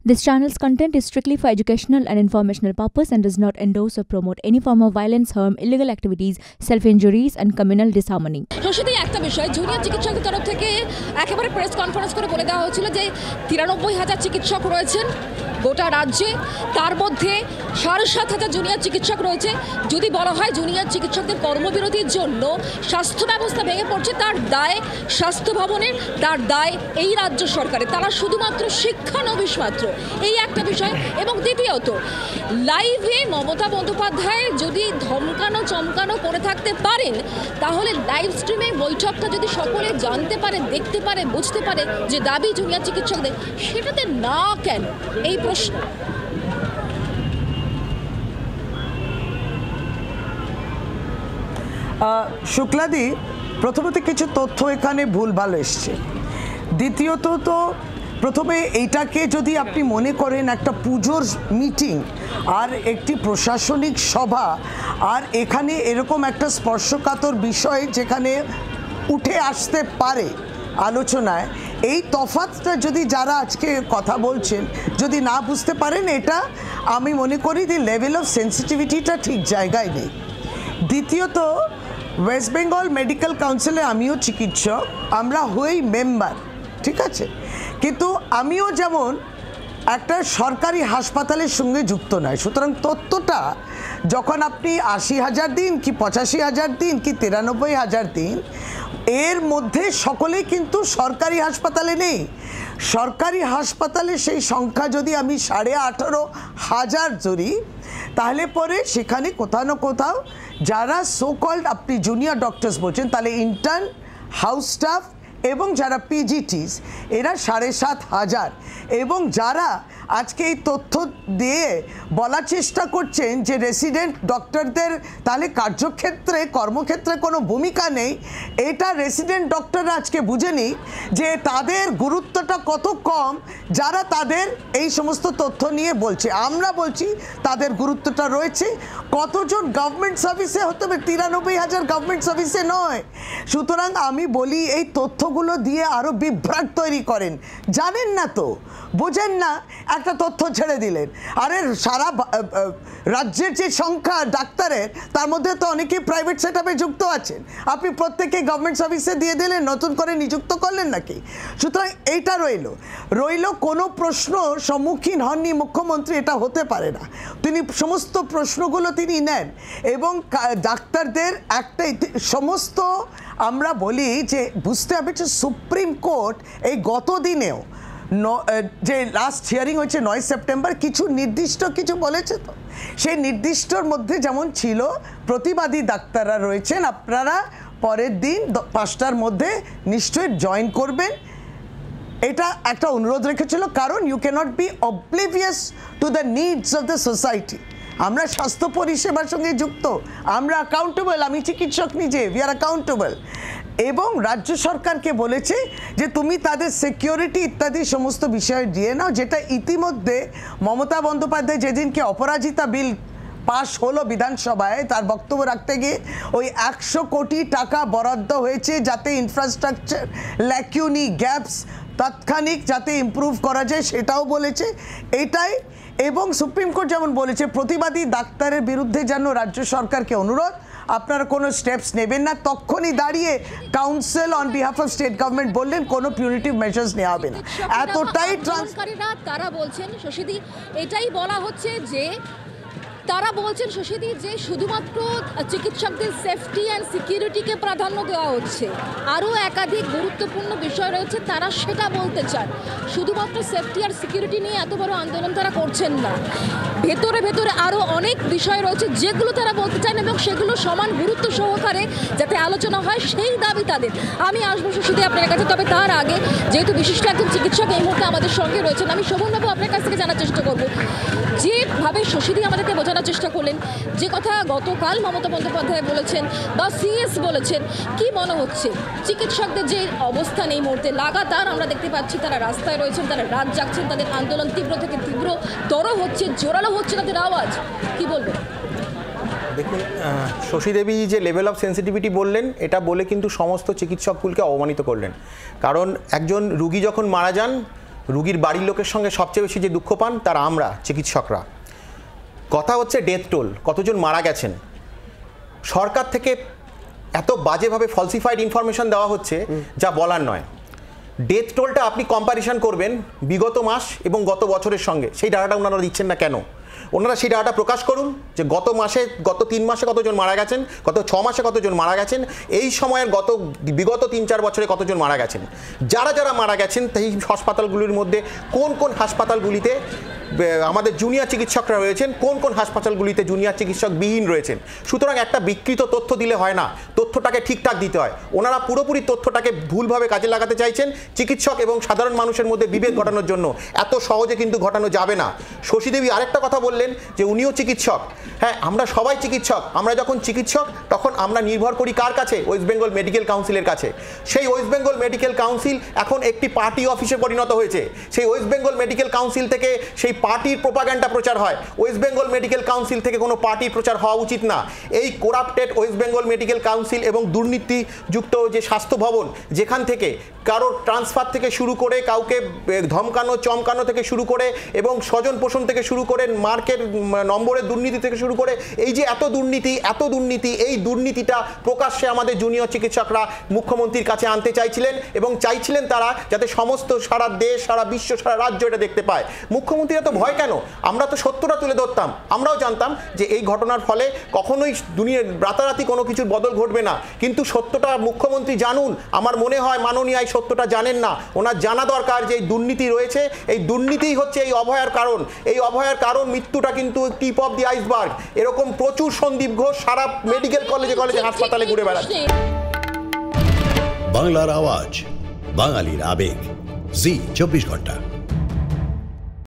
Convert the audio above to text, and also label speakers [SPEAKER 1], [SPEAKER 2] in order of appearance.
[SPEAKER 1] This channel's content is strictly for educational and informational purpose and does not endorse or promote any form of violence, harm, illegal activities, self-injuries and communal disharmony.
[SPEAKER 2] Rashidi একটা বিষয় junior চিকিৎসকদের তরফ থেকে একেবারে press conference করে বলে দেওয়া হয়েছিল যে ৯৩,০০০ চিকিৎসক রয়েছেন গোটা রাজ্যে, তার মধ্যে ৭,৫০০ জুনিয়র চিকিৎসক রয়েছে। যদি বলা হয় জুনিয়র চিকিৎসকদের কর্মবিরতির জন্য স্বাস্থ্য ব্যবস্থা ভেঙে পড়ছে, তার দায় স্বাস্থ্য ভবনের, তার দায় এই রাজ্য সরকারের। তারা শুধুমাত্র শিক্ষানবিশ মাত্র, এই একটা বিষয়। এবং দ্বিতীয়ত লাইভে মমতা বন্দ্যোপাধ্যায় যদি ধমকানো চমকানো করে থাকতে পারেন, তাহলে লাইভ স্ট্রিমে বৈঠকটা যদি সকলে জানতে পারে, দেখতে পারে, বুঝতে পারে যে দাবি জুনিয়র চিকিৎসকদের, সেটাতে না কেন এই প্রশ্ন।
[SPEAKER 3] শুক্লাদি, প্রথমত কিছু তথ্য এখানে ভুলভাল এসছে। দ্বিতীয়ত তো প্রথমে এইটাকে যদি আপনি মনে করেন একটা পুজোর মিটিং আর একটি প্রশাসনিক সভা, আর এখানে এরকম একটা স্পর্শকাতর বিষয় যেখানে উঠে আসতে পারে আলোচনায়, এই তফাৎটা যদি যারা আজকে কথা বলছেন যদি না বুঝতে পারেন, এটা আমি মনে করি যে লেভেল অফ সেন্সিটিভিটিটা ঠিক জায়গায় নেই। দ্বিতীয়ত, ওয়েস্ট বেঙ্গল মেডিকেল কাউন্সিলে আমিও চিকিৎসক, আমরা হই মেম্বার, ঠিক আছে, কিন্তু আমিও যেমন একটা সরকারি হাসপাতালের সঙ্গে যুক্ত নয়। সুতরাং তথ্যটা যখন আপনি ৮০,০০০ দিন কি ৮৫,০০০ দিন কি ৯৩,০০০ দিন, এর মধ্যে সকলেই কিন্তু সরকারি হাসপাতালে নেই। সরকারি হাসপাতালে সেই সংখ্যা যদি আমি ১৮,৫০০ ধরি, তাহলে পরে সেখানে কোথাও না কোথাও যারা সো কল্ড আপনি জুনিয়র ডক্টরস বলছেন, তাহলে ইন্টার্ন, হাউস স্টাফ এবং যারা পিজিটিস, এরা ৭,৫০০। এবং যারা আজকে এই তথ্য দিয়ে বলার চেষ্টা করছেন যে রেসিডেন্ট ডক্টরদের তাহলে কার্যক্ষেত্রে কর্মক্ষেত্রে কোনো ভূমিকা নেই, এটা রেসিডেন্ট ডক্টররা আজকে বুঝেনি যে তাদের গুরুত্বটা কত কম, যারা তাদের এই সমস্ত তথ্য নিয়ে বলছে। আমরা বলছি তাদের গুরুত্বটা রয়েছে। কতজন গভর্নমেন্ট সার্ভিসে হতে হবে? ৯৩,০০০ গভর্নমেন্ট সার্ভিসে নয়। সুতরাং আমি বলি এই তথ্যগুলো দিয়ে আরও বিভ্রাট তৈরি করেন। জানেন না তো, বোঝেন না, একটা তথ্য ছেড়ে দিলেন। আরে সারা রাজ্যের যে সংখ্যা ডাক্তারের, তার মধ্যে তো অনেকেই প্রাইভেট সেট আপে যুক্ত আছেন। আপনি প্রত্যেককে গভর্নমেন্ট সার্ভিসে দিয়ে দিলেন, নতুন করে নিযুক্ত করলেন নাকি? সুতরাং এইটা রইল কোনো প্রশ্ন সম্মুখীন হননি মুখ্যমন্ত্রী, এটা হতে পারে না। তিনি সমস্ত প্রশ্নগুলো তিনি নেন এবং ডাক্তারদের একটাই সমস্ত আমরা বলি যে বুঝতে হবে যে সুপ্রিম কোর্ট এই গত দিনেও যে লাস্ট হিয়ারিং হয়েছে ৯ সেপ্টেম্বর, কিছু নির্দিষ্ট কিছু বলেছে। তো সেই নির্দিষ্টর মধ্যে যেমন ছিল প্রতিবাদী ডাক্তাররা রয়েছেন, আপনারা পরের দিন ৫টার মধ্যে নিশ্চয়ই জয়েন করবেন, এটা একটা অনুরোধ রেখেছিল। কারণ you can't be oblivious to the needs of the society. আমরা স্বাস্থ্য পরিষেবার সঙ্গে যুক্ত, আমরা অ্যাকাউন্টেবল, আমি চিকিৎসক নিজে, উই আর অ্যাকাউন্টেবল। এবং রাজ্য সরকারকে বলেছে যে তুমি তাদের সিকিউরিটি ইত্যাদি সমস্ত বিষয় দিয়ে নাও, যেটা ইতিমধ্যে মমতা বন্দ্যোপাধ্যায় যেদিনকে অপরাজিতা বিল পাশ হলো বিধানসভায়, তার বক্তব্য রাখতে গিয়ে ওই ১০০ কোটি টাকা বরাদ্দ হয়েছে যাতে ইনফ্রাস্ট্রাকচার ল্যাকিউনি গ্যাপস তাৎক্ষণিক যাতে ইমপ্রুভ করা যায়, সেটাও বলেছে। এটাই এবং সুপ্রিম কোর্ট যেমন বলেছে প্রতিবাদী ডাক্তারের বিরুদ্ধে যেন রাজ্য সরকারকে অনুরোধ, আপনারা কোনো স্টেপস নেবেন না। তখনই দাঁড়িয়ে council on behalf of state government বললেন কোনো পিউনিটিভ মেজার্স নেওয়া হবে না। এতটাই
[SPEAKER 2] তারা বলছেন শশীদি, এটাই বলা হচ্ছে যে তারা বলছেন শশীদি যে শুধুমাত্র চিকিৎসকদের সেফটি অ্যান্ড সিকিউরিটিকে প্রাধান্য দেওয়া হচ্ছে, আরও একাধিক গুরুত্বপূর্ণ বিষয় রয়েছে, তারা সেটা বলতে চান। শুধুমাত্র সেফটি আর সিকিউরিটি নিয়ে এত বড় আন্দোলন তারা করছেন না, ভেতরে ভেতরে আরও অনেক বিষয় রয়েছে যেগুলো তারা বলতে চান এবং সেগুলো সমান গুরুত্ব সহকারে যাতে আলোচনা হয়, সেই দাবি তাদের। আমি আসবো শশীদি আপনার কাছে, তবে তার আগে যেহেতু বিশিষ্ট একজন চিকিৎসক এই মুহূর্তে আমাদের সঙ্গে রয়েছেন, আমি শোভনবাবু আপনার কাছ থেকে জানার চেষ্টা করবো যেভাবে শশীদি আমাদেরকে বোঝানোর চেষ্টা করলেন, যে কথা গতকাল মমতা বন্দ্যোপাধ্যায় বলেছেন বা সিএস বলেছেন, কি মনে হচ্ছে চিকিৎসকদের যে অবস্থান এই মুহূর্তে? লাগাতার আমরা দেখতে পাচ্ছি তারা রাস্তায় রয়েছেন, তারা রাত জাগছেন, তাদের আন্দোলন তীব্র থেকে তীব্রতর হচ্ছে, জোরালো হচ্ছে তাদের আওয়াজ, কি বলবেন?
[SPEAKER 4] দেখুন, শশী দেবী যে লেভেল অফ সেন্সিটিভিটি বললেন, এটা বলে কিন্তু সমস্ত চিকিৎসকগুলোকে অবমানিত করলেন। কারণ একজন রুগী যখন মারা যান রুগীর বাড়ির লোকের সঙ্গে সবচেয়ে বেশি যে দুঃখ পান তারা আমরা চিকিৎসকরা। কথা হচ্ছে ডেথ টোল, কতজন মারা গেছেন। সরকার থেকে এত বাজেভাবে ফলসিফাইড ইনফরমেশন দেওয়া হচ্ছে যা বলার নয়। ডেথ টোলটা আপনি কম্প্যারিশন করবেন বিগত মাস এবং গত বছরের সঙ্গে, সেই ডাটাটা ওনারা দিচ্ছেন না কেন? ওনারা সেই ডাটা প্রকাশ করুন যে গত 3 মাসে কতজন মারা গেছেন, গত 6 মাসে কতজন মারা গেছেন, এই সময়ের বিগত 3-4 বছরে কতজন মারা গেছেন। যারা মারা গেছেন সেই হাসপাতালগুলির মধ্যে কোন কোন হাসপাতালগুলিতে আমাদের জুনিয়র চিকিৎসকরা রয়েছেন, কোন কোন হাসপাতালগুলিতে জুনিয়র চিকিৎসক বিহীন রয়েছেন। সুতরাং একটা বিকৃত তথ্য দিলে হয় না, তথ্যটাকে ঠিকঠাক দিতে হয়। ওনারা পুরোপুরি তথ্যটাকে ভুলভাবে কাজে লাগাতে চাইছেন চিকিৎসক এবং সাধারণ মানুষের মধ্যে বিভেদ ঘটানোর জন্য। এত সহজে কিন্তু ঘটানো যাবে না। শশী দেবী আরেকটা কথা বললেন যে উনিও চিকিৎসক। হ্যাঁ, আমরা সবাই চিকিৎসক। আমরা যখন চিকিৎসক তখন আমরা নির্ভর করি কার কাছে? ওয়েস্ট বেঙ্গল মেডিকেল কাউন্সিলের কাছে। সেই ওয়েস্ট বেঙ্গল মেডিকেল কাউন্সিল এখন একটি পার্টি অফিসে পরিণত হয়েছে। সেই ওয়েস্ট বেঙ্গল মেডিকেল কাউন্সিল থেকে সেই পার্টির প্রোপাগান্ডা প্রচার হয়। ওয়েস্ট বেঙ্গল মেডিকেল কাউন্সিল থেকে কোনো পার্টির প্রচার হওয়া উচিত না। এই corrupted West Bengal medical council এবং দুর্নীতিযুক্ত যে স্বাস্থ্য ভবন, যেখান থেকে কারোর ট্রান্সফার থেকে শুরু করে কাউকে ধমকানো চমকানো থেকে শুরু করে এবং স্বজন পোষণ থেকে শুরু করে মার্কের নম্বরের দুর্নীতি থেকে শুরু করে এই যে এত দুর্নীতি, এই দুর্নীতিটা প্রকাশ্যে আমাদের জুনিয়র চিকিৎসকরা মুখ্যমন্ত্রীর কাছে আনতে চাইছিলেন এবং চাইছিলেন তারা যাতে সমস্ত সারা দেশ, সারা বিশ্ব, সারা রাজ্য এটা দেখতে পায়। মুখ্যমন্ত্রীরা তো ভয় কেন? আমরা তো সত্যটা তুলে ধরতাম। আমরাও জানতাম যে এই ঘটনার ফলে কখনোই দুনিয়ার রাতারাতি কোনো কিছুর বদল ঘটবে না, কিন্তু সত্যটা মুখ্যমন্ত্রী জানুন। আমার মনে হয় মাননীয় এই সত্যটা জানেন না। ওনার জানা দরকার যে এই দুর্নীতি রয়েছে, এই দুর্নীতিই হচ্ছে এই অভয়ার কারণ। এই অভয়ার কারণ মৃত্যুটা কিন্তু টিপ অফ দি আইসবার্গ। এরকম প্রচুর সন্দীপ ঘোষ সারা মেডিকেল কলেজে হাসপাতালে ঘুরে বেড়াচ্ছে।
[SPEAKER 5] বাংলার আওয়াজ, বাঙালির আবেগ, জি 24 ঘন্টা।